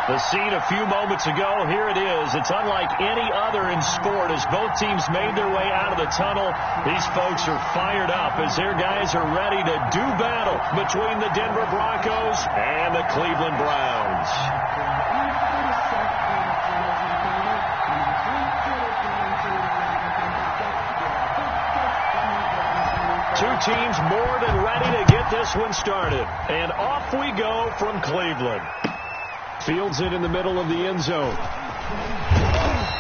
The scene a few moments ago, here it is. It's unlike any other in sport as both teams made their way out of the tunnel. These folks are fired up as their guys are ready to do battle between the Denver Broncos and the Cleveland Browns. Two teams more than ready to get this one started. And off we go from Cleveland. Fields it in the middle of the end zone.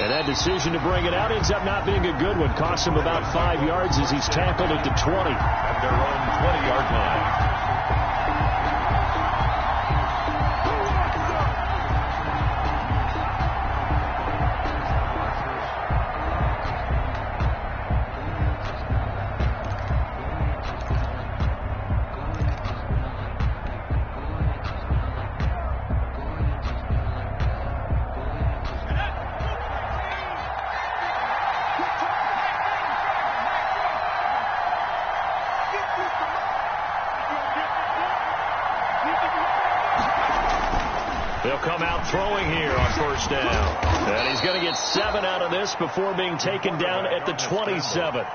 And that decision to bring it out ends up not being a good one. Costs him about 5 yards as he's tackled at the 20. At their own 20-yard line. They'll come out throwing here on first down. And he's going to get 7 out of this before being taken down at the 27.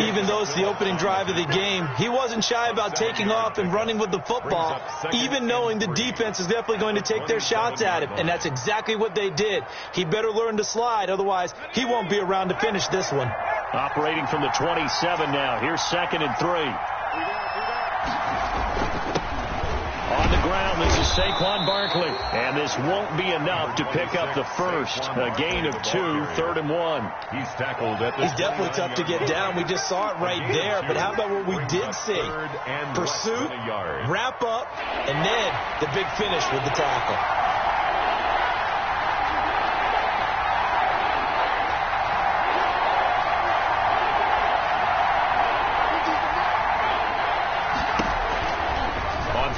Even though it's the opening drive of the game, he wasn't shy about taking off and running with the football, even knowing the defense is definitely going to take their shots at him. And that's exactly what they did. He better learn to slide, otherwise he won't be around to finish this one. Operating from the 27 now. Here's 2nd and 3. On the ground, this is Saquon Barkley. And this won't be enough to pick up the first. A gain of 2, 3rd and 1. He's tackled at the He's definitely tough to get down. We just saw it right there. But how about what we did see? Pursuit, wrap up, and then the big finish with the tackle.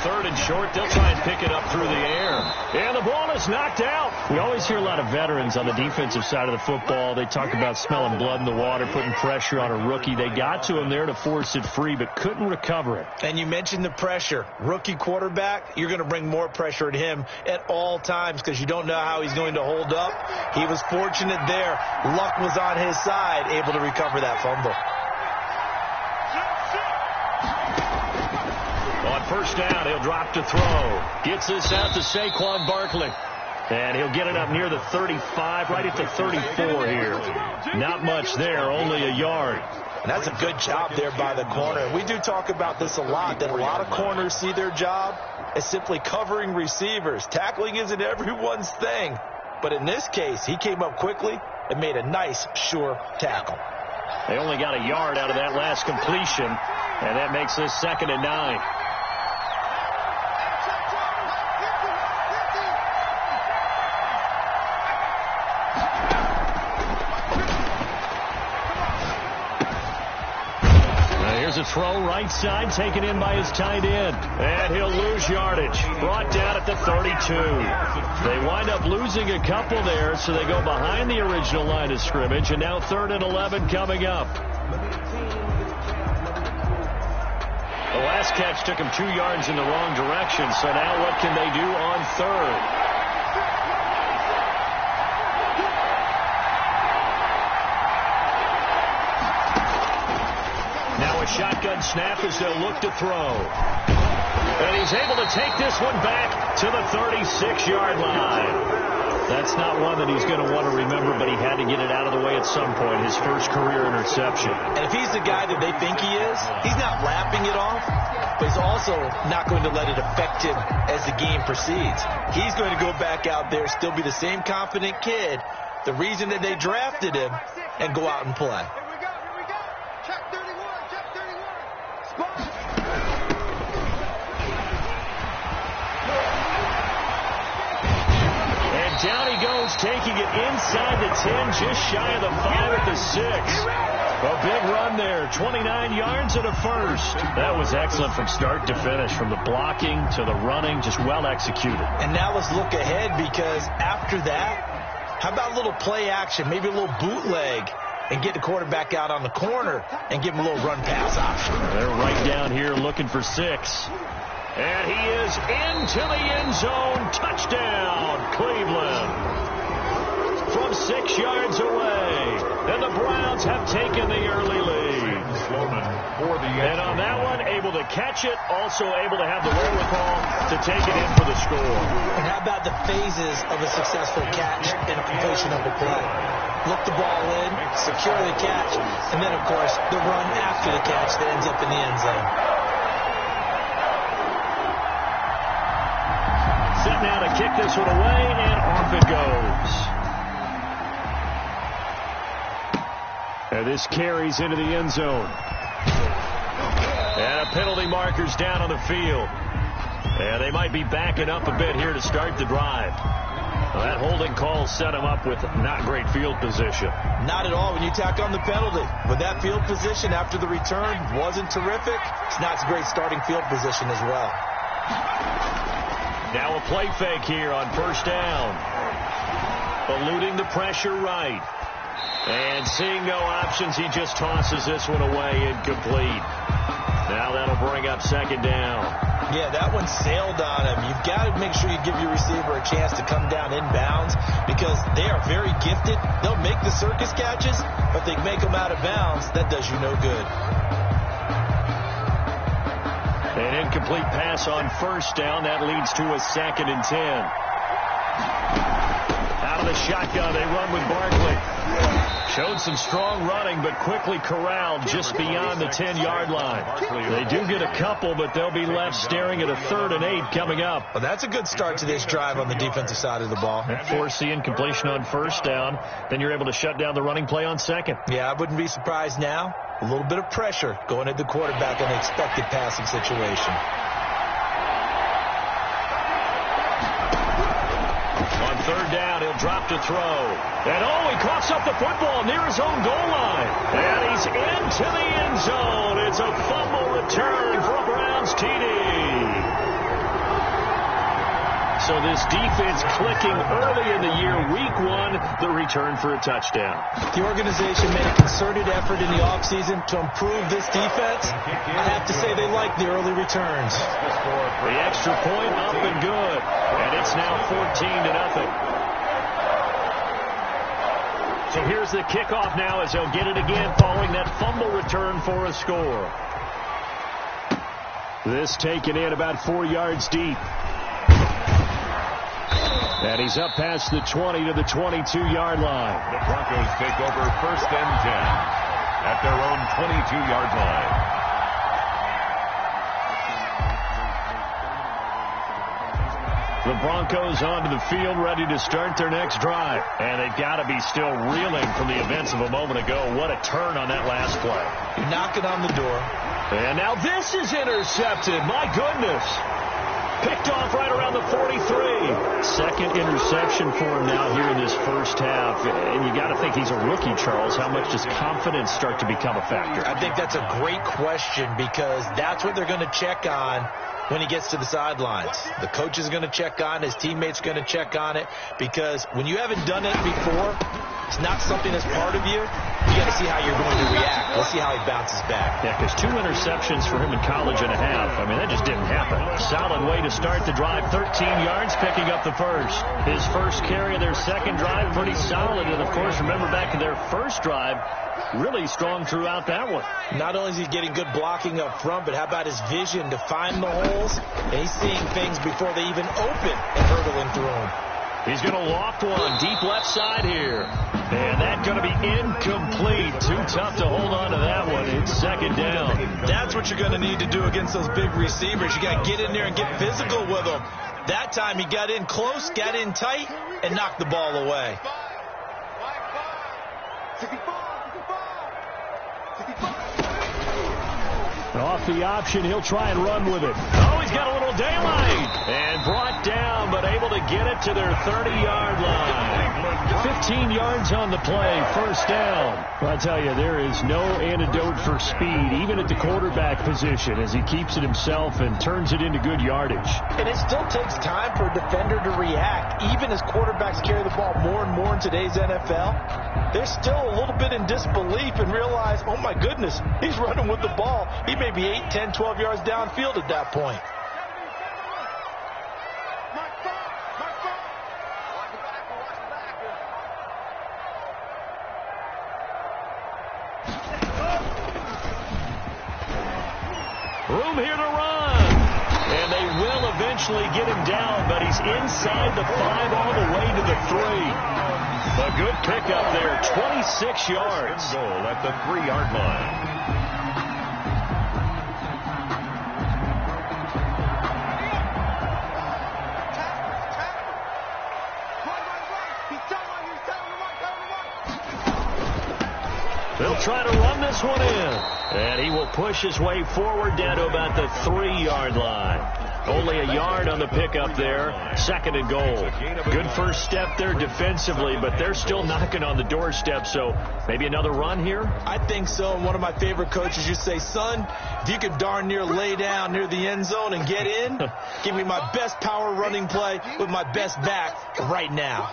Third and short, they'll try and pick it up through the air. And the ball is knocked out. We always hear a lot of veterans on the defensive side of the football. They talk about smelling blood in the water, putting pressure on a rookie. They got to him there to force it free, but couldn't recover it. And you mentioned the pressure. Rookie quarterback, you're going to bring more pressure at him at all times because you don't know how he's going to hold up. He was fortunate there. Luck was on his side, able to recover that fumble. On first down, he'll drop to throw. Gets this out to Saquon Barkley. And he'll get it up near the 35, right at the 34 here. Not much there, only a yard. And that's a good job there by the corner. We do talk about this a lot, that a lot of corners see their job as simply covering receivers. Tackling isn't everyone's thing. But in this case, he came up quickly and made a nice, sure tackle. They only got a yard out of that last completion, and that makes this 2nd and 9. Here's a throw right side, taken in by his tight end. And he'll lose yardage. Brought down at the 32. They wind up losing a couple there, so they go behind the original line of scrimmage. And now 3rd and 11 coming up. The last catch took him 2 yards in the wrong direction. So now what can they do on 3rd? A shotgun snap as they'll look to throw. And he's able to take this one back to the 36-yard line. That's not one that he's going to want to remember, but he had to get it out of the way at some point, his first career interception. And if he's the guy that they think he is, he's not lapping it off, but he's also not going to let it affect him as the game proceeds. He's going to go back out there, still be the same confident kid, the reason that they drafted him, and go out and play. Down he goes, taking it inside the 10, just shy of the 5 at the 6. A big run there, 29 yards and a first. That was excellent from start to finish, from the blocking to the running, just well executed. And now let's look ahead, because after that, how about a little play action, maybe a little bootleg, and get the quarterback out on the corner and give him a little run pass option. They're right down here looking for 6. And he is into the end zone. Touchdown, Cleveland. From 6 yards away. And the Browns have taken the early lead. And on that one, able to catch it, also able to have the wherewithal to take it in for the score. And how about the phases of a successful catch and a completion of a play? Look the ball in, secure the catch, and then, of course, the run after the catch that ends up in the end zone. Set now to kick this one away, and off it goes. And this carries into the end zone. And a penalty marker's down on the field. And they might be backing up a bit here to start the drive. Well, that holding call set him up with not great field position. Not at all when you tack on the penalty. But that field position after the return wasn't terrific. It's not a great starting field position as well. Now a play fake here on first down. Eluding the pressure right. And seeing no options, he just tosses this one away, incomplete. Now that'll bring up second down. Yeah, that one sailed on him. You've got to make sure you give your receiver a chance to come down inbounds because they are very gifted. They'll make the circus catches, but they make them out of bounds. That does you no good. An incomplete pass on first down. That leads to a 2nd and 10. Out of the shotgun, they run with Barkley. Showed some strong running, but quickly corralled just beyond the 10-yard line. They do get a couple, but they'll be left staring at a 3rd and 8 coming up. Well, that's a good start to this drive on the defensive side of the ball. Force the incompletion on first down. Then you're able to shut down the running play on second. Yeah, I wouldn't be surprised now. A little bit of pressure going at the quarterback in an expected passing situation. On third down, he'll drop to throw. And he coughs up the football near his own goal line. And he's into the end zone. It's a fumble return for a Browns TD. So this defense clicking early in the year, week 1, the return for a touchdown. The organization made a concerted effort in the offseason to improve this defense. I have to say they like the early returns. The extra point up and good. And it's now 14-0. So here's the kickoff now as they'll get it again following that fumble return for a score. This taken in about 4 yards deep. And he's up past the 20 to the 22-yard line. The Broncos take over 1st and 10 at their own 22-yard line. The Broncos onto the field, ready to start their next drive. And they've got to be still reeling from the events of a moment ago. What a turn on that last play. You're knocking on the door. And now this is intercepted. My goodness. Picked off right around the 43. Second interception for him now here in this first half. And you got to think he's a rookie, Charles. How much does confidence start to become a factor? I think that's a great question because that's what they're going to check on when he gets to the sidelines. The coach is going to check on, his teammates going to check on it, because when you haven't done it before, it's not something that's part of you. You got to see how you're going to react. Let's see how he bounces back. Yeah, because 2 interceptions for him in college and a half. I mean, that just didn't happen. Solid way to start the drive. 13 yards, picking up the first. His first carry of their second drive, pretty solid. And, of course, remember back to their first drive, really strong throughout that one. Not only is he getting good blocking up front, but how about his vision to find the holes? And he's seeing things before they even open and hurtling through them. He's going to loft one deep left side here. And that's going to be incomplete. Too tough to hold on to that one. It's second down. That's what you're going to need to do against those big receivers. You got to get in there and get physical with them. That time he got in close, got in tight, and knocked the ball away. Off the option, he'll try and run with it. Oh, he's got a little daylight. And brought down, but able to get it to their 30-yard line. 15 yards on the play, first down. Well, I tell you, there is no antidote for speed, even at the quarterback position, as he keeps it himself and turns it into good yardage. And it still takes time for a defender to react, even as quarterbacks carry the ball more and more in today's NFL. They're still a little bit in disbelief and realize, oh, my goodness, he's running with the ball. He may be 8, 10, 12 yards downfield at that point. room here to run. And they will eventually get him down, but he's inside the 5 all the way to the 3. A good pickup there, 26 yards. Goal at the 3-yard line. They'll try to run this one in. And he will push his way forward down to about the 3-yard line. Only a yard on the pickup there. 2nd and goal. Good first step there defensively, but they're still knocking on the doorstep, so maybe another run here? I think so. And one of my favorite coaches used to say, son, if you could darn near lay down near the end zone and get in, give me my best power running play with my best back right now.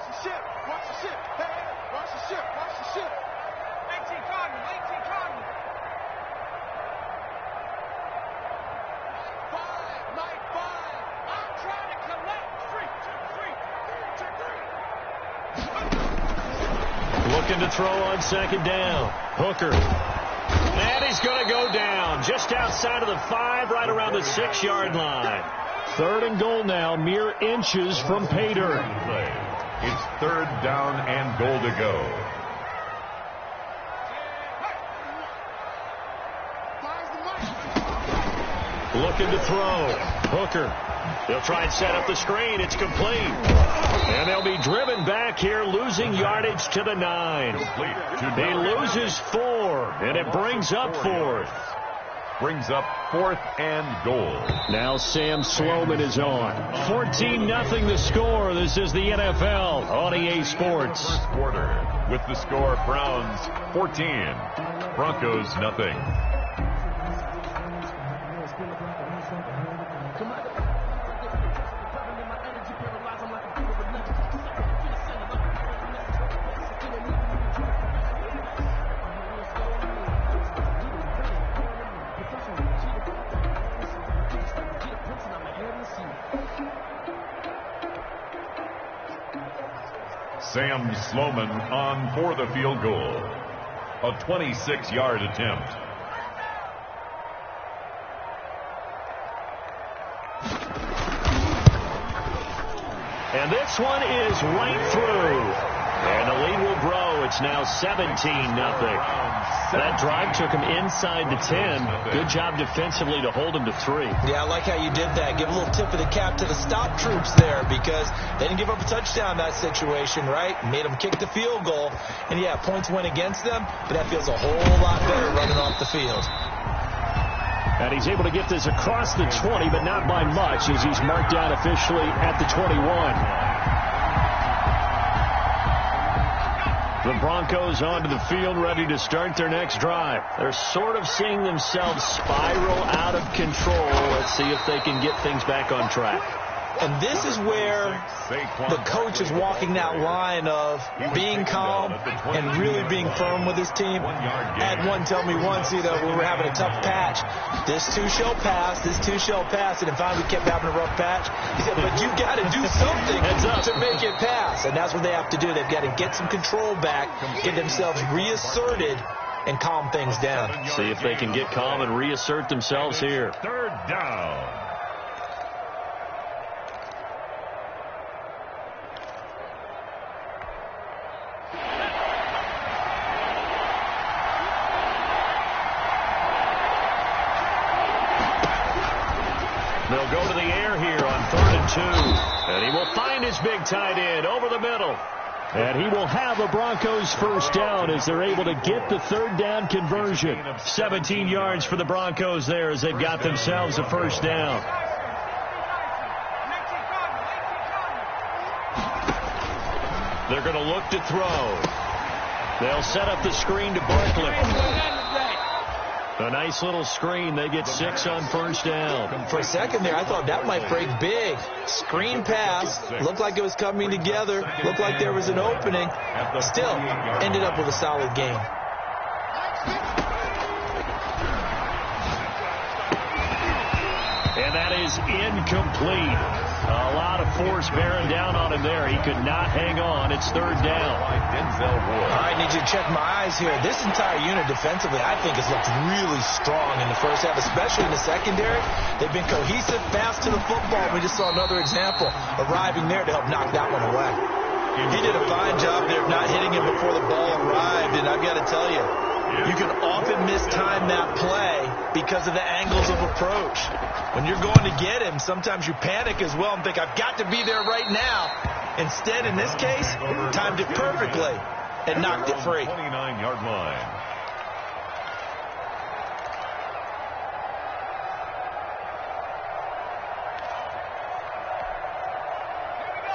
Looking to throw on 2nd down. Hooker. And he's going to go down just outside of the 5, right around the 6-yard line. 3rd and goal now, mere inches from pay dirt. It's 3rd down and goal to go. Looking to throw. Hooker. They'll try and set up the screen. It's complete. And they'll be driven back here, losing yardage to the 9. He loses 4, and it brings up 4th. Brings up 4th and goal. Now Sam Sloman is on. 14-0 the score. This is the NFL on EA Sports. First quarter with the score Browns 14, Broncos nothing. Sam Sloman on for the field goal. A 26-yard attempt. And this one is right through. And the lead will grow. It's now 17-0. That drive took him inside the 10. Good job defensively to hold him to 3. Yeah, I like how you did that. Give a little tip of the cap to the stop troops there because they didn't give up a touchdown in that situation, right? Made them kick the field goal. And, yeah, points went against them, but that feels a whole lot better running off the field. And he's able to get this across the 20, but not by much as he's marked down officially at the 21. The Broncos onto the field, ready to start their next drive. They're sort of seeing themselves spiral out of control. Let's see if they can get things back on track. And this is where the coach is walking that line of being calm and really being firm with his team. I had one tell me once, we were having a tough patch. This too shall pass, this too shall pass. And finally we kept having a rough patch. He said, but you've got to do something to make it pass. And that's what they have to do. They've got to get some control back, get themselves reasserted, and calm things down. See if they can get calm and reassert themselves here. 3rd down. They'll go to the air here on 3rd and 2. And he will find his big tight end over the middle. And he will have a Broncos first down as they're able to get the 3rd down conversion. 17 yards for the Broncos there as they've got themselves a first down. They're going to look to throw. They'll set up the screen to Barkley. A nice little screen. They get 6 on first down. For a second there, I thought that might break big. Screen pass. Looked like it was coming together. Looked like there was an opening. Still ended up with a solid game. And that is incomplete. A lot of force bearing down on him there. He could not hang on. It's third down. All right, need you to check my eyes here. This entire unit defensively, I think, has looked really strong in the first half, especially in the secondary. They've been cohesive, fast to the football. We just saw another example arriving there to help knock that one away. He did a fine job there of not hitting him before the ball arrived, and I've got to tell you, you can often mistime that play because of the angles of approach. When you're going to get him, sometimes you panic as well and think, I've got to be there right now. Instead, in this case, timed it perfectly and knocked it free. 29-yard line.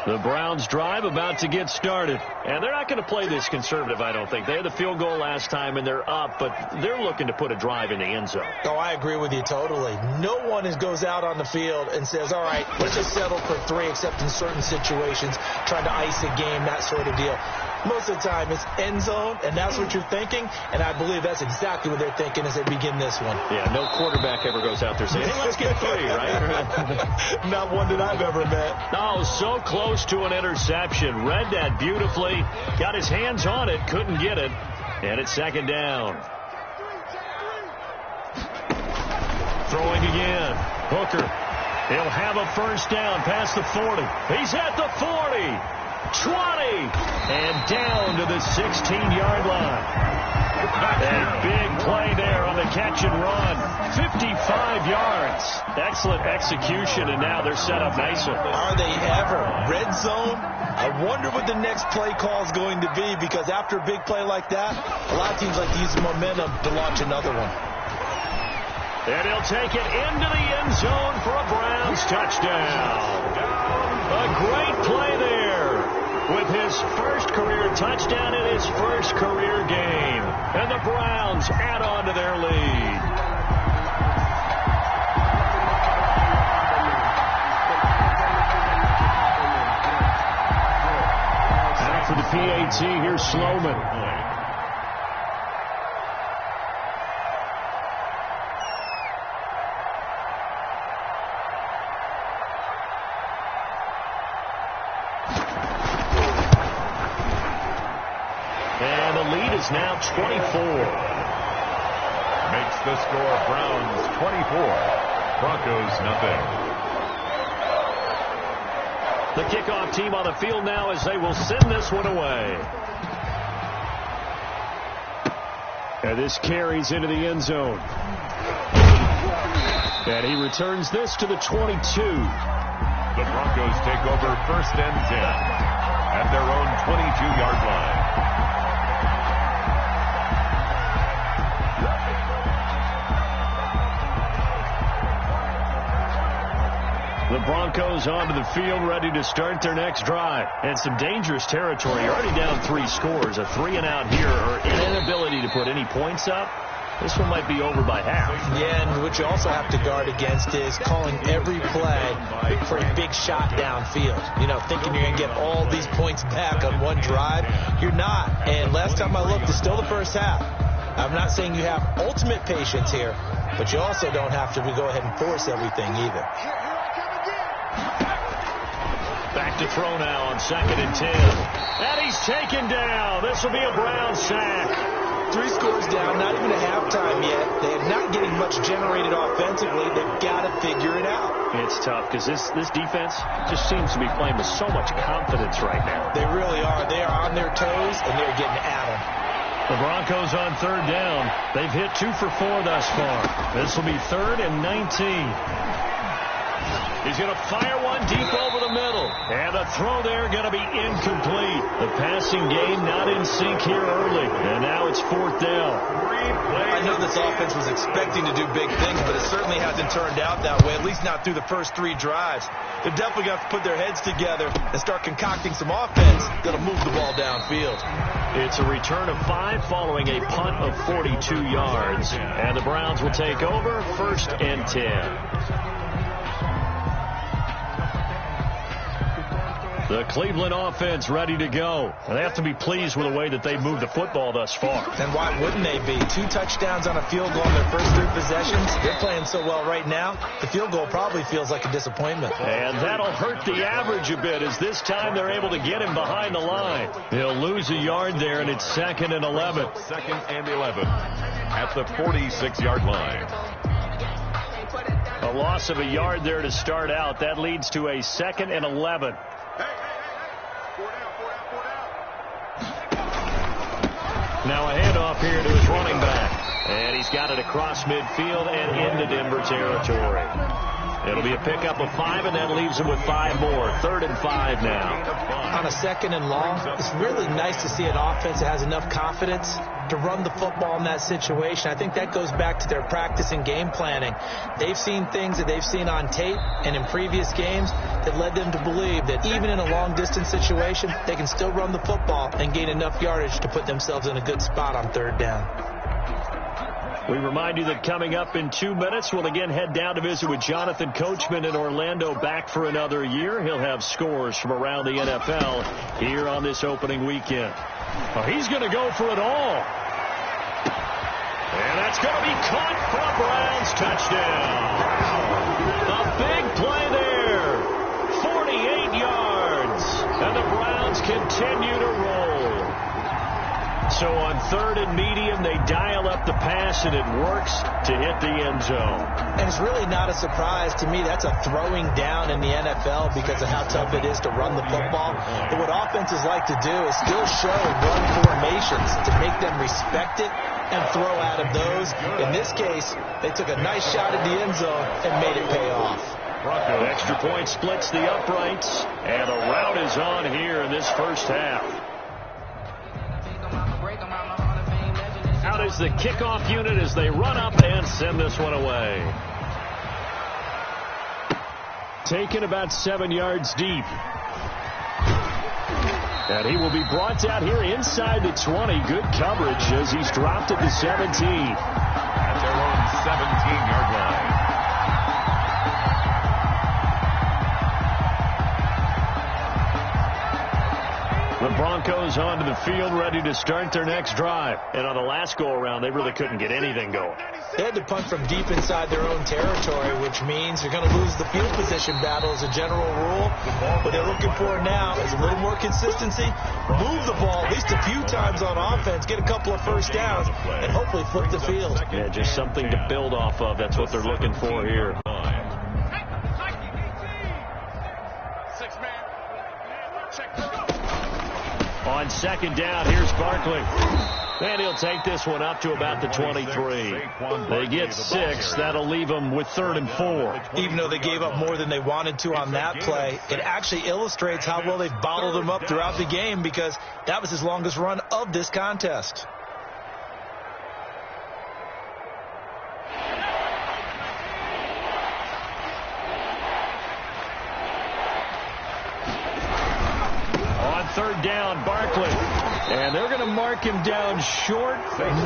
The Browns drive about to get started. And they're not going to play this conservative, I don't think. They had the field goal last time, and they're up, but they're looking to put a drive in the end zone. Oh, I agree with you totally. No one goes out on the field and says, all right, let's just settle for 3, except in certain situations, trying to ice a game, that sort of deal. Most of the time, it's end zone, and that's what you're thinking, and I believe that's exactly what they're thinking as they begin this one. Yeah, no quarterback ever goes out there saying, hey, let's get 3, right? Not one that I've ever met. Oh, so close to an interception. Read that beautifully. Got his hands on it, couldn't get it, and it's second down. Throwing again. Hooker. He'll have a first down past the 40. He's at the 40. 20, and down to the 16-yard line. A big play there on the catch and run. 55 yards. Excellent execution, and now they're set up nicely. Are they ever? Red zone? I wonder what the next play call is going to be, because after a big play like that, a lot of teams like to use the momentum to launch another one. And he'll take it into the end zone for a Browns touchdown. A great play there. With his first career touchdown in his first career game. And the Browns add on to their lead. Out for the PAT, here's Sloman. Now 24. Makes the score Browns 24. Broncos nothing. The kickoff team on the field now as they will send this one away. And this carries into the end zone. And he returns this to the 22. The Broncos take over first and 10 at their own 22-yard line. The Broncos onto the field, ready to start their next drive. And some dangerous territory. You're already down 3 scores. A 3-and-out here, or an inability to put any points up. This one might be over by half. Yeah, and what you also have to guard against is calling every play for a big shot downfield. You know, thinking you're going to get all these points back on one drive. You're not. And last time I looked, it's still the first half. I'm not saying you have ultimate patience here, but you also don't have to go ahead and force everything either. Back to throw now on 2nd and 10. And he's taken down. This will be a Brown sack. 3 scores down, not even a halftime yet. They're not getting much generated offensively. They've got to figure it out. It's tough because this defense just seems to be playing with so much confidence right now. They really are. They are on their toes, and they're getting at them. The Broncos on 3rd down. They've hit 2 for 4 thus far. This will be 3rd and 19. He's going to fire one deep over the middle. And the throw there going to be incomplete. The passing game not in sync here early. And now it's 4th down. I know this offense was expecting to do big things, but it certainly hasn't turned out that way, at least not through the first 3 drives. They've definitely got to put their heads together and start concocting some offense that'll move the ball downfield. It's a return of 5 following a punt of 42 yards. And the Browns will take over 1st and 10. The Cleveland offense ready to go. They have to be pleased with the way that they moved the football thus far. And why wouldn't they be? 2 touchdowns on a field goal in their first 3 possessions. They're playing so well right now, the field goal probably feels like a disappointment. And that'll hurt the average a bit, as this time they're able to get him behind the line. He'll lose a yard there, and it's 2nd and 11. 2nd and 11 at the 46-yard line. A loss of a yard there to start out. That leads to a 2nd and 11. Now a handoff here to his running back. And he's got it across midfield and into Denver territory. It'll be a pickup of 5, and that leaves him with 5 more. 3rd and 5 now. On a 2nd and long, it's really nice to see an offense that has enough confidence to run the football in that situation. I think that goes back to their practice and game planning. They've seen things that they've seen on tape and in previous games that led them to believe that even in a long-distance situation, they can still run the football and gain enough yardage to put themselves in a good spot on 3rd down. We remind you that coming up in 2 minutes, we'll again head down to visit with Jonathan Coachman in Orlando, back for another year. He'll have scores from around the NFL here on this opening weekend. Well, he's going to go for it all. And that's going to be caught for a Browns touchdown. A big play there. 48 yards. And the Browns continue to roll. So on 3rd and medium, they dial up the pass, and it works to hit the end zone. And it's really not a surprise to me. That's a throwing down in the NFL because of how tough it is to run the football. But what offenses like to do is still show run formations to make them respect it and throw out of those. In this case, they took a nice shot at the end zone and made it pay off. The extra point splits the uprights, and a rout is on here in this first half. Out is the kickoff unit as they run up and send this one away. Taken about 7 yards deep. And he will be brought out here inside the 20. Good coverage as he's dropped at the 17. At their own 17-yard line. The Broncos onto the field, ready to start their next drive. And on the last go-around, they really couldn't get anything going. They had to punt from deep inside their own territory, which means you're going to lose the field position battle as a general rule. What they're looking for now is a little more consistency, move the ball at least a few times on offense, get a couple of first downs, and hopefully flip the field. Yeah, just something to build off of. That's what they're looking for here. On 2nd down, here's Barkley. And he'll take this one up to about the 23. They get 6. That'll leave them with 3rd and 4. Even though they gave up more than they wanted to on that play, it actually illustrates how well they've bottled them up throughout the game, because that was his longest run of this contest. On 3rd down, Barkley. And they're going to mark him down short,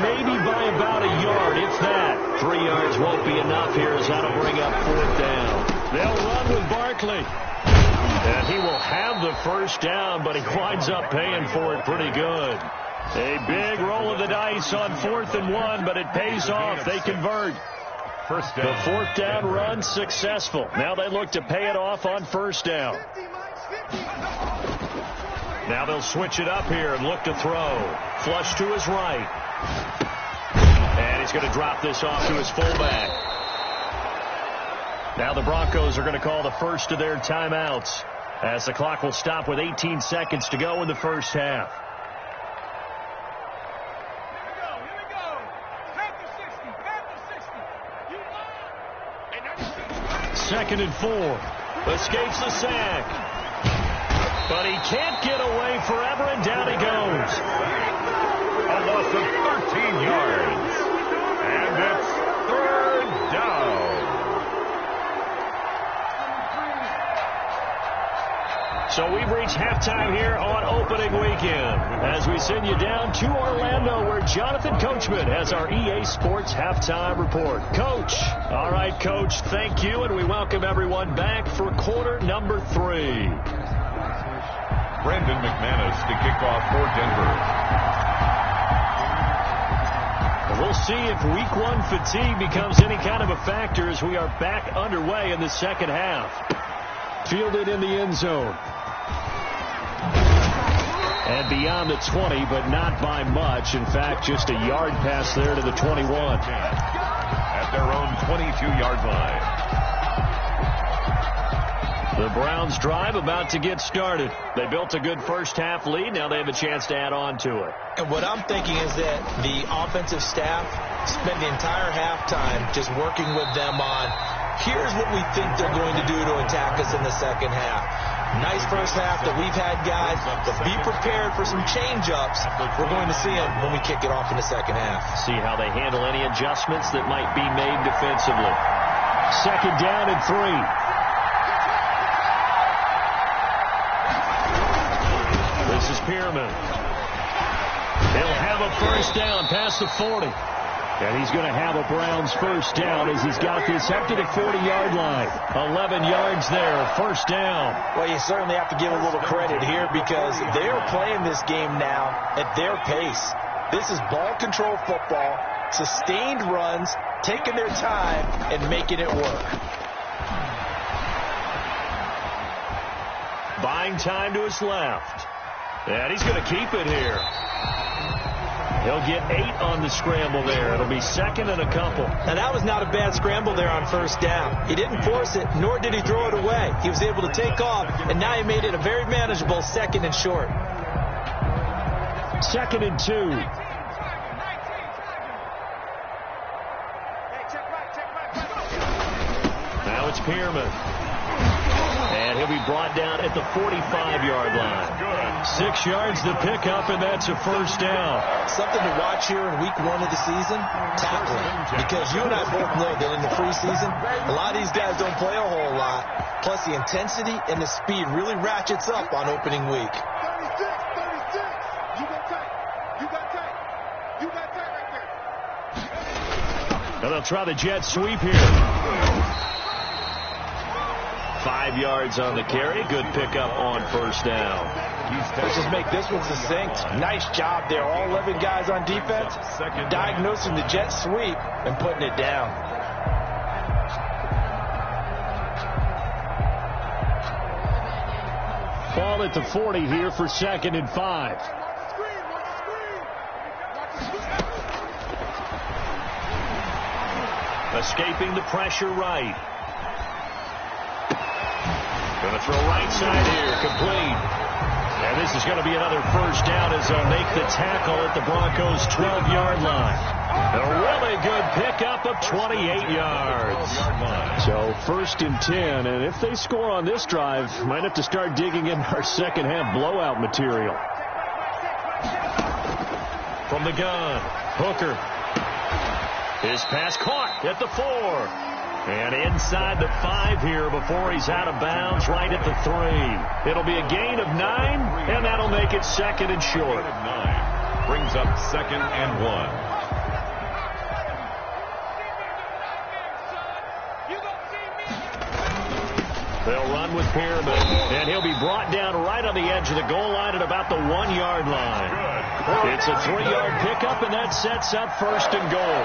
maybe by about a yard, if that. 3 yards won't be enough here, as that'll bring up 4th down. They'll run with Barkley. And he will have the first down, but he winds up paying for it pretty good. A big roll of the dice on 4th and 1, but it pays off. They convert. First down. The 4th down run successful. Now they look to pay it off on 1st down. Now they'll switch it up here and look to throw. Flush to his right. And he's going to drop this off to his fullback. Now the Broncos are going to call the first of their timeouts, as the clock will stop with 18 seconds to go in the first half. Second and 4. Escapes the sack. But he can't get away forever, and down he goes. A loss of 13 yards. And it's 3rd down. So we've reached halftime here on opening weekend, as we send you down to Orlando, where Jonathan Coachman has our EA Sports halftime report. Coach. All right, Coach, thank you, and we welcome everyone back for quarter number 3. Nathan McManus to kick off for Denver. We'll see if week one fatigue becomes any kind of a factor as we are back underway in the second half. Fielded in the end zone. And beyond the 20, but not by much. In fact, just a yard pass there to the 21. At their own 22-yard line. The Browns drive about to get started. They built a good first half lead. Now they have a chance to add on to it. And what I'm thinking is that the offensive staff spend the entire halftime just working with them on, here's what we think they're going to do to attack us in the second half. Nice first half that we've had, guys, but be prepared for some change-ups. We're going to see them when we kick it off in the second half. See how they handle any adjustments that might be made defensively. Second down and 3. This is Pierman. He'll have a first down past the 40. And he's going to have a Browns first down as he's got this up to the 40-yard line. 11 yards there, first down. Well, you certainly have to give a little credit here because they're playing this game now at their pace. This is ball control football, sustained runs, taking their time, and making it work. Buying time to his left. And he's going to keep it here. He'll get 8 on the scramble there. It'll be second and a couple. Now, that was not a bad scramble there on first down. He didn't force it, nor did he throw it away. He was able to take off, and now he made it a very manageable second and short. Second and 2. Now it's Pierman. And he'll be brought down at the 45-yard line. 6 yards to pick up, and that's a first down. Something to watch here in week 1 of the season, tackling. Because you and I both know that in the preseason, a lot of these guys don't play a whole lot. Plus, the intensity and the speed really ratchets up on opening week. 36. You got tight. You got tight right there. And they'll try the jet sweep here. 5 yards on the carry. Good pickup on first down. Let's just make this one succinct. Nice job there. All 11 guys on defense diagnosing the jet sweep and putting it down. Ball at the 40 here for second and 5. Escaping the pressure right. Going to throw right side here, complete. And this is going to be another first down as they'll make the tackle at the Broncos' 12-yard line. A really good pickup of 28 yards. So first and 10, and if they score on this drive, might have to start digging in our second half blowout material. From the gun, Hooker. His pass caught at the 4. And inside the 5 here before he's out of bounds, right at the 3. It'll be a gain of 9, and that'll make it second and short. 9 brings up second and 1. They'll run with Pierman, and he'll be brought down right on the edge of the goal line at about the 1-yard line. It's a 3-yard pickup, and that sets up first and goal.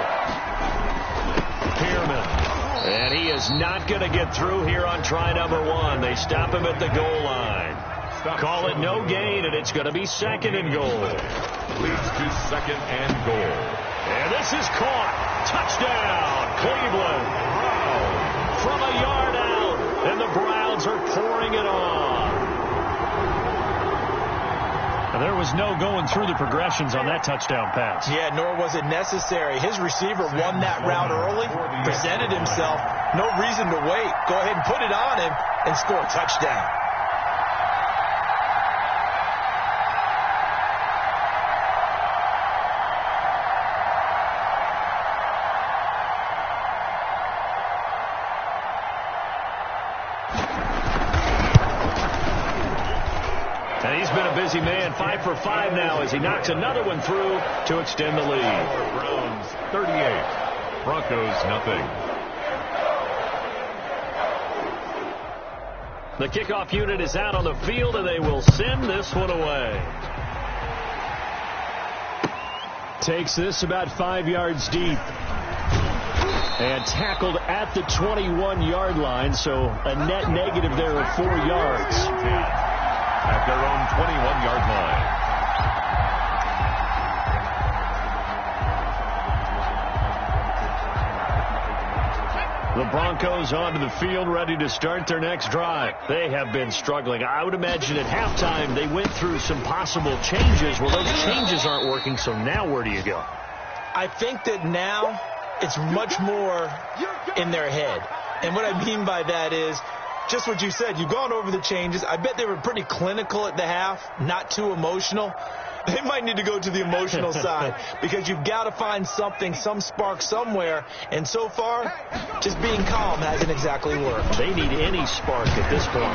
Pierman. And he is not going to get through here on try number 1. They stop him at the goal line. Call it no gain, and it's going to be second and goal. Leads to second and goal. And this is caught. Touchdown, Cleveland. From a yard out, and the Browns are pouring it on. And there was no going through the progressions on that touchdown pass. Yeah, nor was it necessary. His receiver won that route early, presented himself. No reason to wait. Go ahead and put it on him and score a touchdown. And he's been a busy man, 5 for 5 now as he knocks another one through to extend the lead. Browns 38, Broncos nothing. The kickoff unit is out on the field, and they will send this one away. Takes this about 5 yards deep. And tackled at the 21-yard line, so a net negative there of 4 yards. At their own 21-yard line. The Broncos onto the field, ready to start their next drive. They have been struggling. I would imagine at halftime they went through some possible changes. Well, those changes aren't working, so now where do you go? I think that now it's much more in their head. And what I mean by that is just what you said. You've gone over the changes. I bet they were pretty clinical at the half, not too emotional. They might need to go to the emotional side because you've got to find something, some spark somewhere. And so far, just being calm hasn't exactly worked. They need any spark at this point.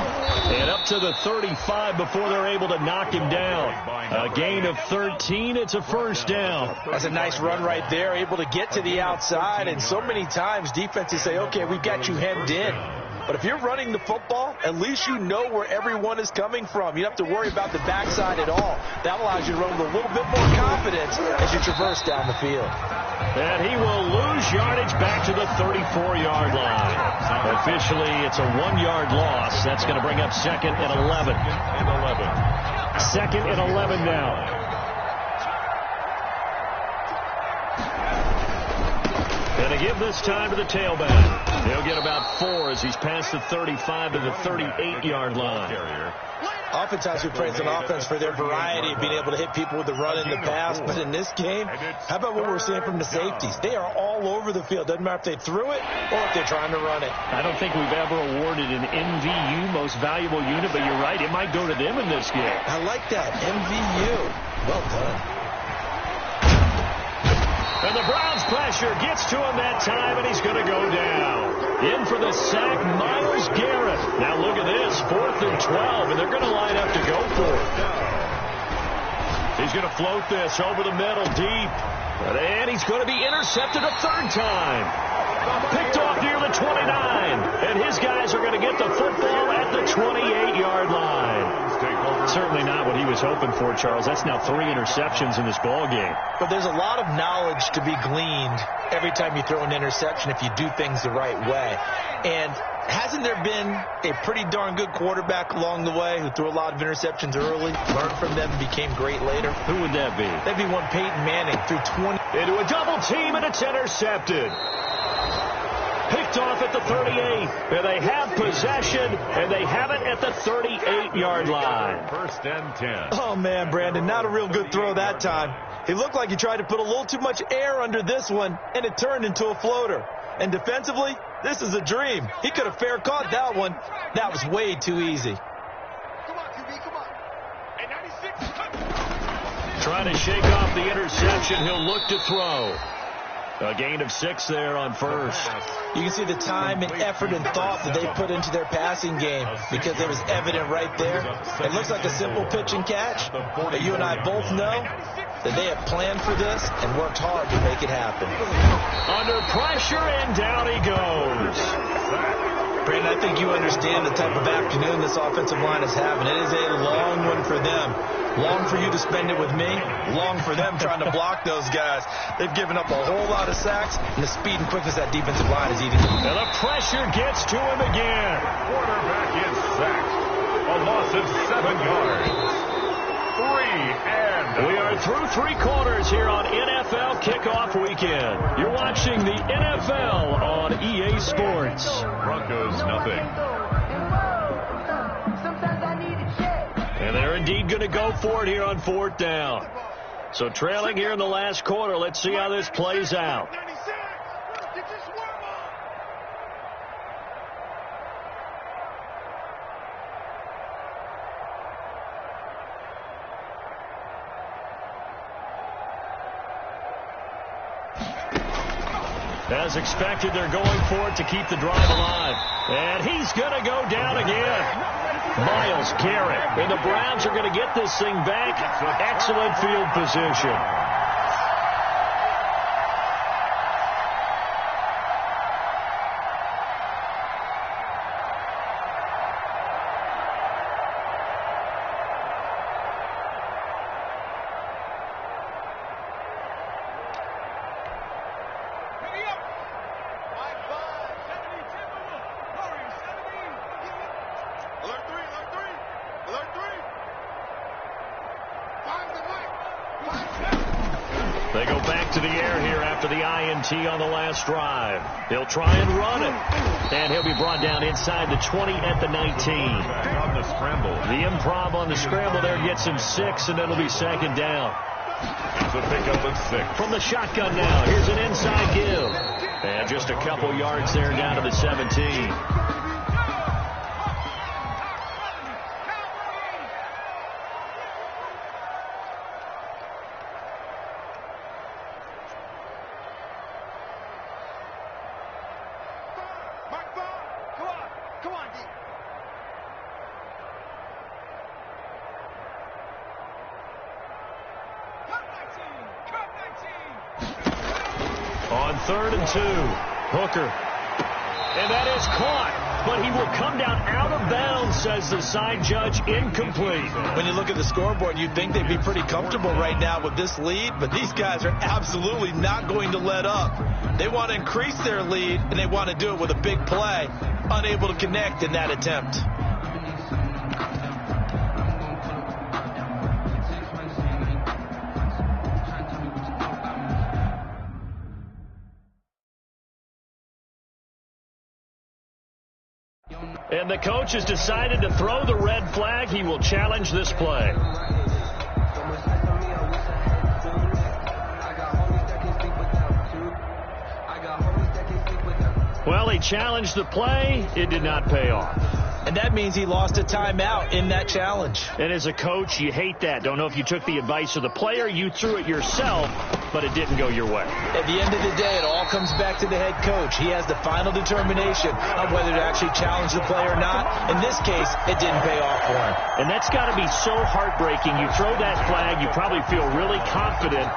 And up to the 35 before they're able to knock him down. A gain of 13. It's a first down. That's a nice run right there, able to get to the outside. And so many times defenses say, okay, we've got you hemmed in. But if you're running the football, at least you know where everyone is coming from. You don't have to worry about the backside at all. That allows you to run with a little bit more confidence as you traverse down the field. And he will lose yardage back to the 34-yard line. Officially, it's a 1-yard loss. That's going to bring up second and 11. Second and 11 now. And to give this time to the tailback. He'll get about 4 as he's past the 35 to the 38-yard line. Oftentimes we praise an offense for their variety of being able to hit people with the run and the pass. But in this game, how about what we're seeing from the safeties? They are all over the field. Doesn't matter if they threw it or if they're trying to run it. I don't think we've ever awarded an MVU, most valuable unit, but you're right. It might go to them in this game. I like that. MVU. Well done. And the Browns pressure gets to him that time, and he's going to go down. In for the sack, Myles Garrett. Now look at this, 4th and 12, and they're going to line up to go for it. He's going to float this over the middle deep. And he's going to be intercepted a 3rd time. Picked off near the 29. And his guys are going to get the football at the 28-yard line. Certainly not what he was hoping for, Charles. That's now 3 interceptions in this ball game. But there's a lot of knowledge to be gleaned every time you throw an interception if you do things the right way. And hasn't there been a pretty darn good quarterback along the way who threw a lot of interceptions early, learned from them, and became great later? Who would that be? That'd be one Peyton Manning, threw 20. Into a double team, and it's intercepted. Picked off at the 38, and they have possession, and they have it at the 38-yard line. 1st and 10. Oh, man, Brandon, not a real good throw that time. He looked like he tried to put a little too much air under this one, and it turned into a floater. And defensively, this is a dream. He could have fair caught that one. That was way too easy. Come on, QB, come on. Hey, 96. Trying to shake off the interception. He'll look to throw. A gain of 6 there on 1st. You can see the time and effort and thought that they put into their passing game because it was evident right there. It looks like a simple pitch and catch, but you and I both know that they have planned for this and worked hard to make it happen. Under pressure, and down he goes. Brandon, I think you understand the type of afternoon this offensive line is having. It is a long one for them. Long for you to spend it with me. Long for them trying to block those guys. They've given up a whole lot of sacks, and the speed and quickness that defensive line is eating them. And the pressure gets to him again. Quarterback is sacked. A loss of 7 yards. 3 and We are through 3 quarters here on NFL Kickoff Weekend. You're watching the NFL on EA Sports. Broncos nothing. And they're indeed going to go for it here on 4th down. So trailing here in the last quarter. Let's see how this plays out. 96. Get your swerve on. As expected, they're going for it to keep the drive alive. And he's going to go down again. Myles Garrett. And the Browns are going to get this thing back. Excellent field position. They go back to the air here after the INT on the last drive. He'll try and run it. And he'll be brought down inside the 20 at the 19. On the scramble. The improv on the scramble there gets him 6, and it'll be second down. It's a pickup of 6. From the shotgun now, here's an inside give. And just a couple yards there down to the 17. On 3rd and 2, Hooker. And that is caught, but he will come down out of bounds, says the side judge, incomplete. When you look at the scoreboard, you'd think they'd be pretty comfortable right now with this lead, but these guys are absolutely not going to let up. They want to increase their lead, and they want to do it with a big play, unable to connect in that attempt. And the coach has decided to throw the red flag. He will challenge this play. Well, he challenged the play. It did not pay off. And that means he lost a timeout in that challenge. And as a coach, you hate that. Don't know if you took the advice of the player. You threw it yourself, but it didn't go your way. At the end of the day, it all comes back to the head coach. He has the final determination on whether to actually challenge the play or not. In this case, it didn't pay off for him. And that's got to be so heartbreaking. You throw that flag, you probably feel really confident,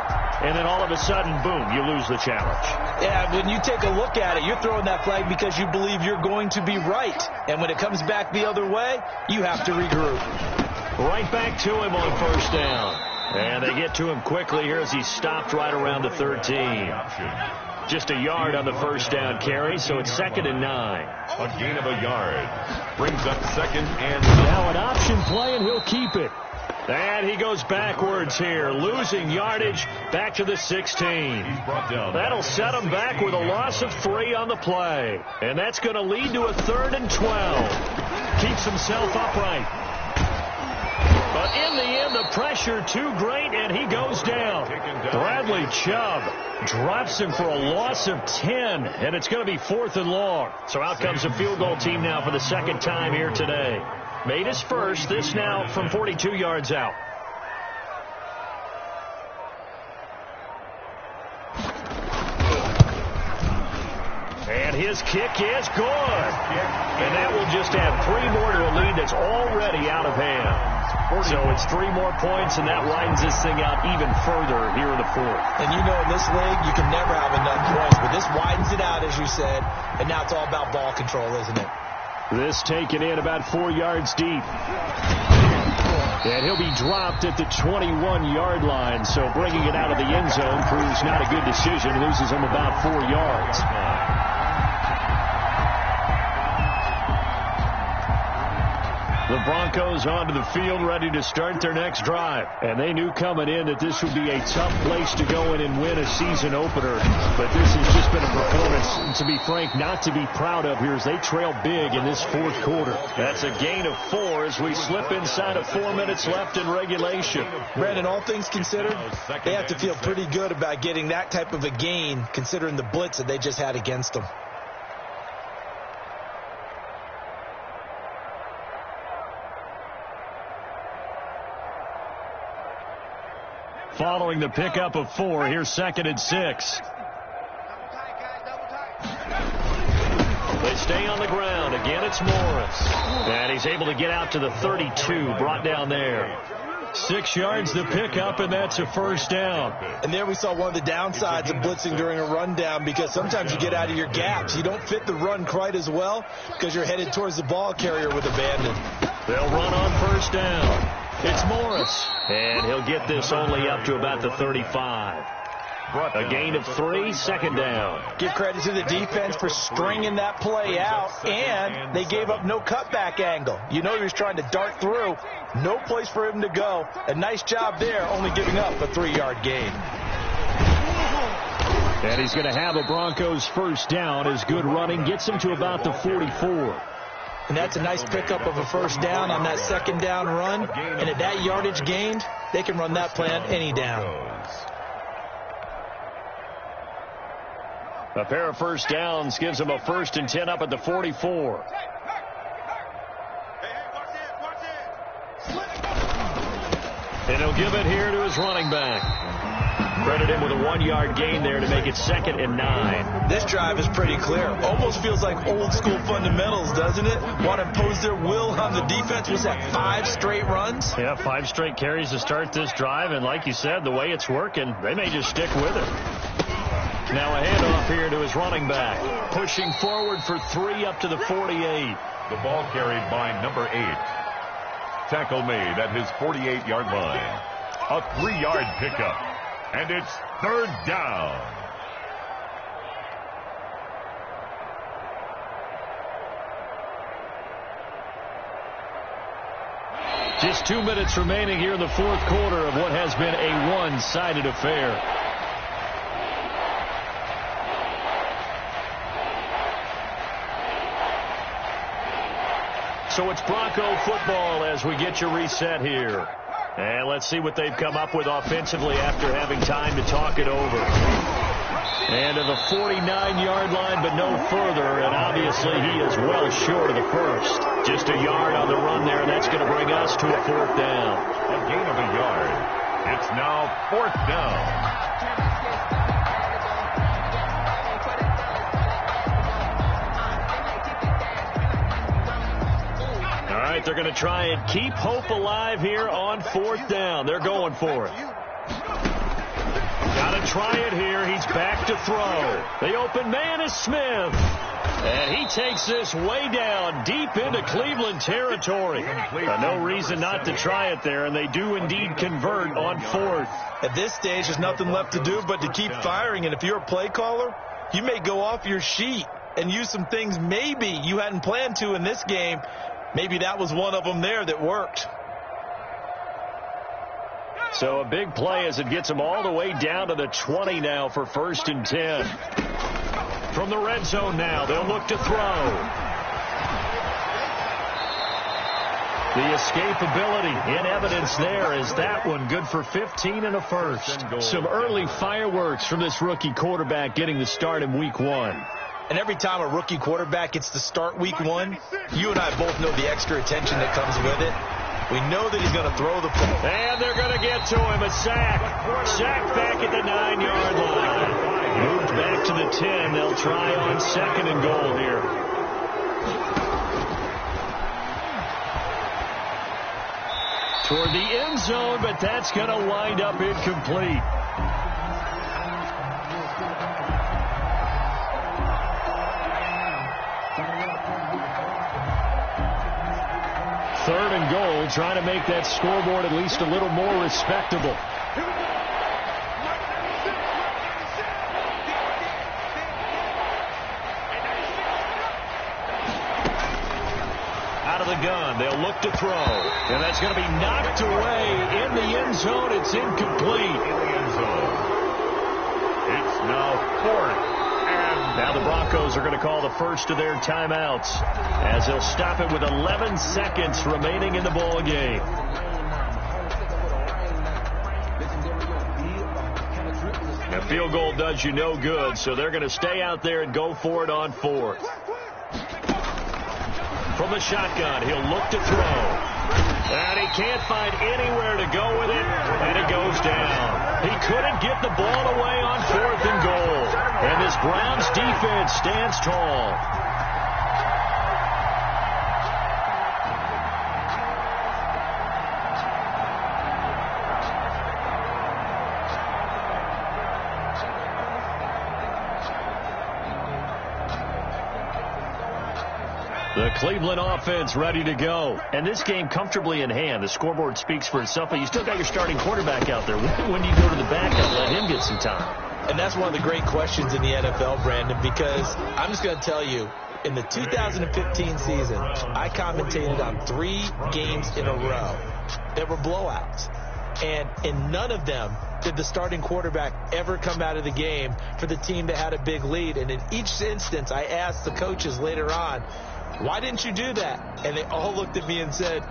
and then all of a sudden, boom, you lose the challenge. Yeah, when you take a look at it, you're throwing that flag because you believe you're going to be right. And when it comes back the other way, you have to regroup. Right back to him on 1st down. And they get to him quickly here as he stopped right around the 13. Just a yard on the 1st down carry, so it's 2nd and 9. A gain of a yard. Brings up 2nd and 9. Now an option play, and he'll keep it. And he goes backwards here, losing yardage back to the 16. That'll set him back with a loss of 3 on the play. And that's going to lead to a 3rd and 12. Keeps himself upright. But in the end, the pressure too great, and he goes down. Bradley Chubb drops him for a loss of 10, and it's going to be 4th and long. So out comes a field goal team now for the 2nd time here today. Made his first, this now from 42 yards out. And his kick is good. And that will just add 3 more to a lead that's already out of hand. So it's 3 more points, and that widens this thing out even further here in the 4th. And you know, in this league, you can never have enough points, but this widens it out, as you said, and now it's all about ball control, isn't it? This taken in about 4 yards deep. And he'll be dropped at the 21-yard line, so bringing it out of the end zone proves not a good decision, loses him about 4 yards. The Broncos onto the field, ready to start their next drive. And they knew coming in that this would be a tough place to go in and win a season opener. But this has just been a performance, to be frank, not to be proud of here as they trail big in this 4th quarter. That's a gain of 4 as we slip inside of 4 minutes left in regulation. Brandon, all things considered, they have to feel pretty good about getting that type of a gain, considering the blitz that they just had against them. Following the pickup of 4, here's 2nd and 6. They stay on the ground. Again, it's Morris. And he's able to get out to the 32, brought down there. 6 yards the pickup, and that's a 1st down. And there we saw one of the downsides of blitzing during a rundown, because sometimes you get out of your gaps. You don't fit the run quite as well because you're headed towards the ball carrier with abandon. They'll run on 1st down. It's Morris, and he'll get this only up to about the 35. A gain of 3, 2nd down. Give credit to the defense for stringing that play out, and they gave up no cutback angle. You know he was trying to dart through. No place for him to go. A nice job there, only giving up a 3-yard gain. And he's going to have a Broncos first down. His good running gets him to about the 44. And that's a nice pickup of a first down on that second down run. And at that yardage gained, they can run that play on any down. A pair of first downs gives him a 1st and 10 up at the 44. And he'll give it here to his running back. Credit him with a 1-yard gain there to make it 2nd and 9. This drive is pretty clear. Almost feels like old school fundamentals, doesn't it? Want to impose their will on the defense. Was that 5 straight runs? Yeah, 5 straight carries to start this drive. And like you said, the way it's working, they may just stick with it. Now a handoff here to his running back. Pushing forward for 3 up to the 48. The ball carried by number 8. Tackle made at his 48-yard line. A 3-yard pickup. And it's 3rd down. Just 2 minutes remaining here in the 4th quarter of what has been a one-sided affair. So it's Bronco football as we get your reset here. And let's see what they've come up with offensively after having time to talk it over. And to the 49-yard line, but no further. And obviously he is well short of the first. Just a yard on the run there, and that's going to bring us to a 4th down. A gain of a yard. It's now 4th down. All right, they're going to try and keep hope alive here on 4th down. They're going for it. Got to try it here. He's back to throw. The open man is Smith. And he takes this way down deep into Cleveland territory. No reason not to try it there, and they do indeed convert on 4th. At this stage, there's nothing left to do but to keep firing. And if you're a play caller, you may go off your sheet and use some things maybe you hadn't planned to in this game. Maybe that was one of them there that worked. So a big play as it gets them all the way down to the 20 now for 1st and 10. From the red zone now, they'll look to throw. The escapability in evidence there is that one good for 15 and a 1st. Some early fireworks from this rookie quarterback getting the start in week 1. And every time a rookie quarterback gets to start week 1, you and I both know the extra attention that comes with it. We know that he's going to throw the ball. And they're going to get to him. A sack. Sack back at the 9-yard line. Moved back to the 10. They'll try on 2nd and goal here. Toward the end zone, but that's going to wind up incomplete. Third and goal, trying to make that scoreboard at least a little more respectable. Out of the gun, they'll look to throw. And that's going to be knocked away in the end zone. It's incomplete. In the end zone. It's now 4th. Now the Broncos are going to call the first of their timeouts as they'll stop it with 11 seconds remaining in the ball game. Now field goal does you no good, so they're going to stay out there and go for it on 4th. From the shotgun, he'll look to throw. And he can't find anywhere to go with it, and it goes down. He couldn't get the ball away on 4th and goal. And this Browns defense stands tall. The Cleveland offense ready to go. And this game comfortably in hand. The scoreboard speaks for itself, but you still got your starting quarterback out there. When do you go to the backup, let him get some time? And that's one of the great questions in the NFL, Brandon, because I'm just going to tell you, in the 2015 season, I commentated on 3 games in a row that were blowouts. And in none of them did the starting quarterback ever come out of the game for the team that had a big lead. And in each instance, I asked the coaches later on, why didn't you do that? And they all looked at me and said,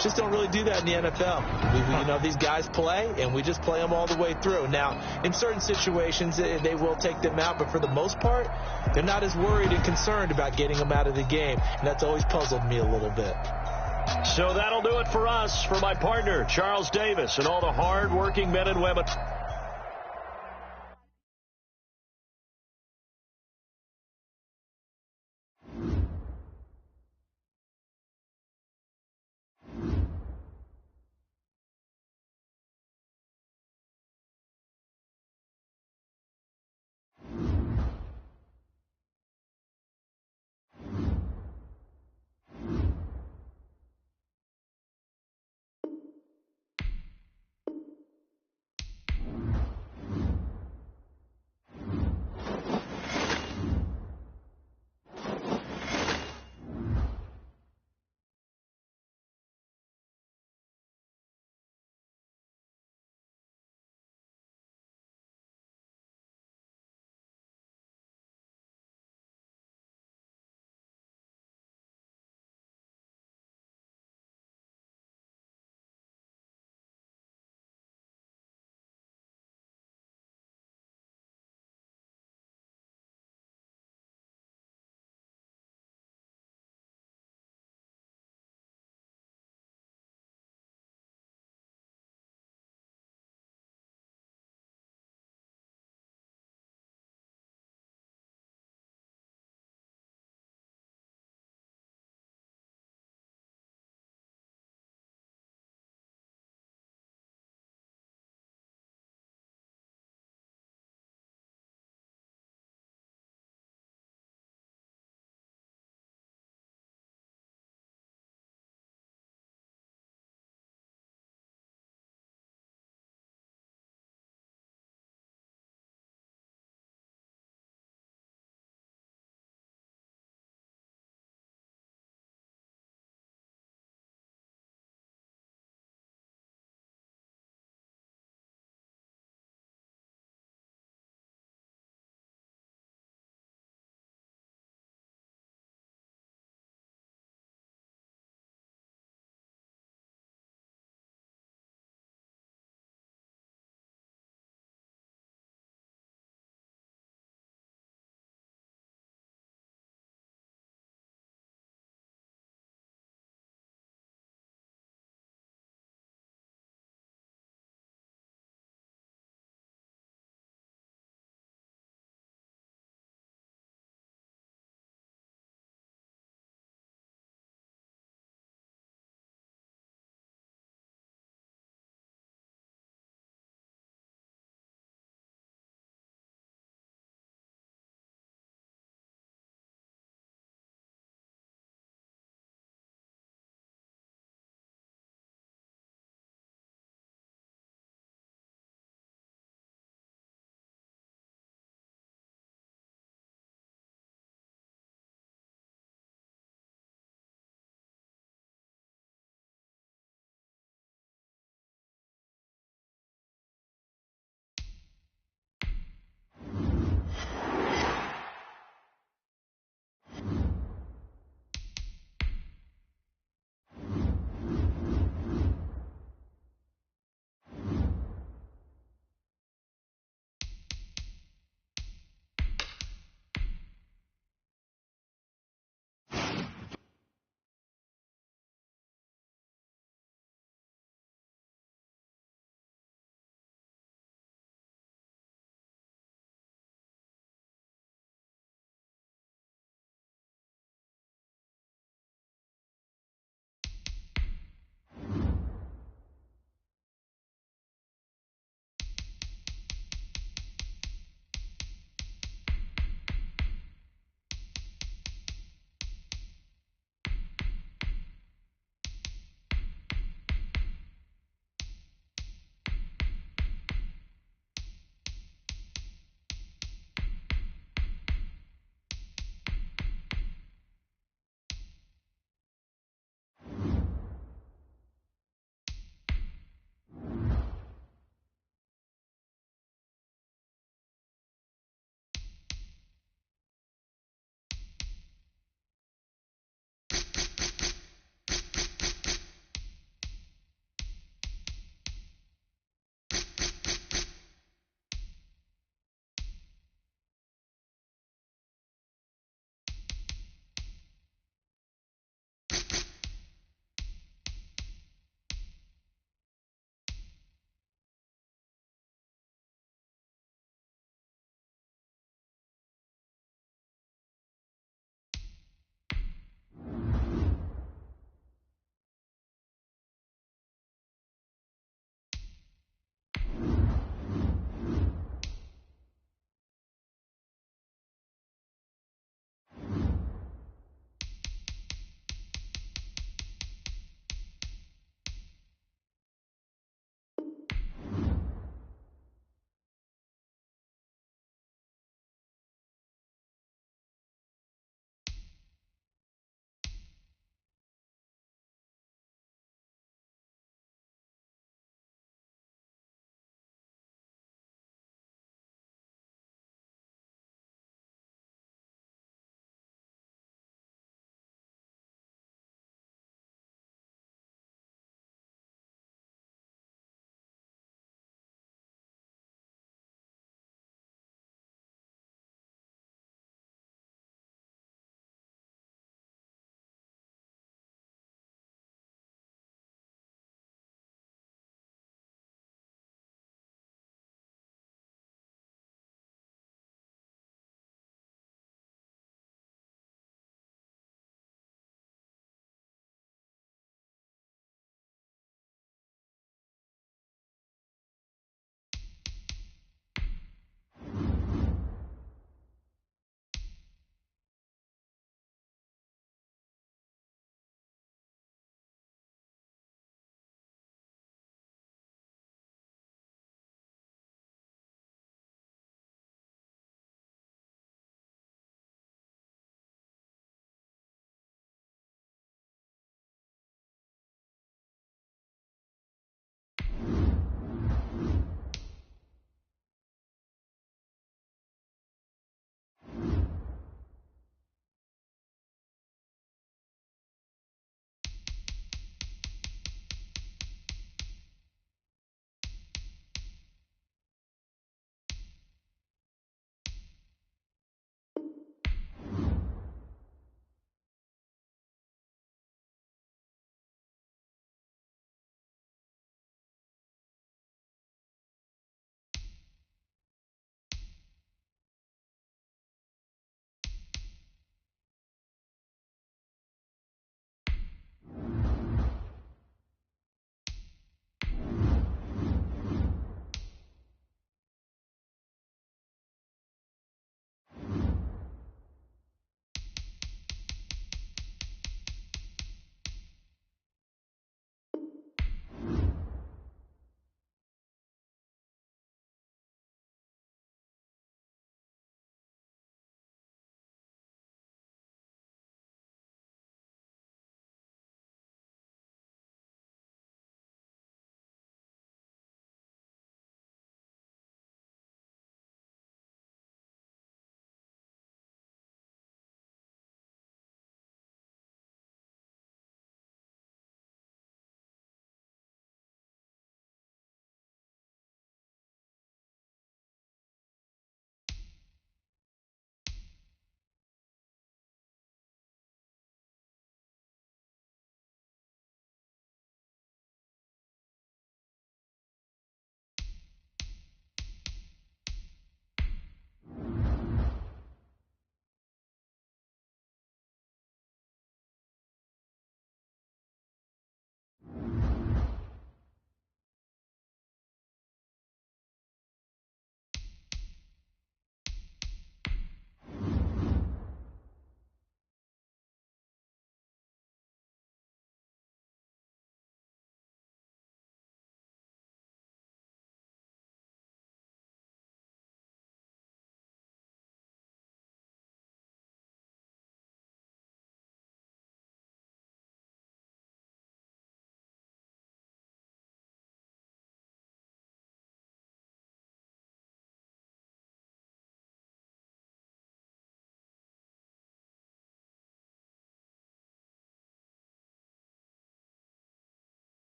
just don't really do that in the NFL. These guys play, and we just play them all the way through. Now, in certain situations, they will take them out, but for the most part, they're not as worried and concerned about getting them out of the game, and that's always puzzled me a little bit. So that'll do it for us. For my partner, Charles Davis, and all the hard-working men and women